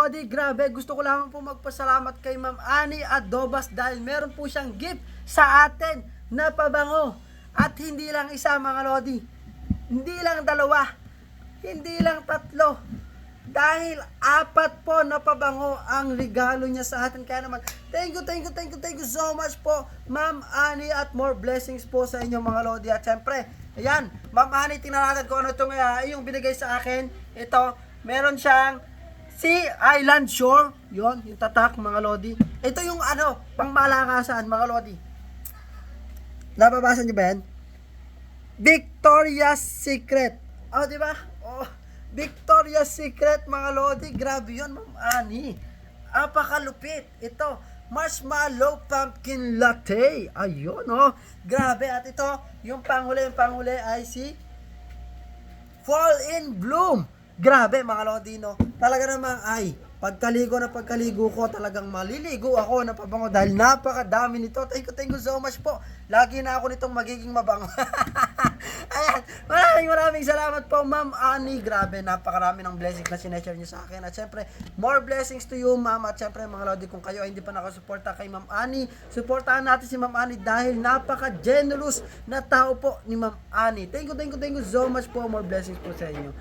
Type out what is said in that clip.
Lodi, grabe, gusto ko lamang po magpasalamat kay Ma'am Ani Adobas dahil meron po siyang gift sa atin na pabango. At hindi lang isa mga Lodi, hindi lang dalawa, hindi lang tatlo, dahil 4 po na pabango ang regalo niya sa atin. Kaya naman, thank you so much po Ma'am Ani, at more blessings po sa inyo mga Lodi. At syempre, ayan, Ma'am Ani, tingnan natin kung ano itong yung binigay sa akin. Ito, meron siyang Sea Island Shore. Yun, yung tatak mga Lodi. Ito yung pang malakasan mga Lodi. Nababasa niyo ba yan? Victoria's Secret. Oh, di ba? Oh, Victoria's Secret mga Lodi. Grabe yun, Ma'am Ani. Apakalupit. Ito, marshmallow pumpkin latte. Ayun, oh. Grabe. At ito, yung panghuli ay si Fall in Bloom. Grabe mga Lodi, no? Talaga namang pagkaligo ko, talagang maliligo ako na pabango dahil napakadami nito. Thank you so much po. Lagi na ako nitong magiging mabango. Ayan, maraming salamat po Ma'am Ani. Grabe, napakarami ng blessings na sineshare niyo sa akin. At syempre, more blessings to you Ma'am. At syempre mga Lodi, kung kayo ay hindi pa nakasuporta kay Ma'am Ani, suportahan natin si Ma'am Ani dahil napaka-generous na tao po ni Ma'am Ani. Thank you so much po. More blessings po sa inyo.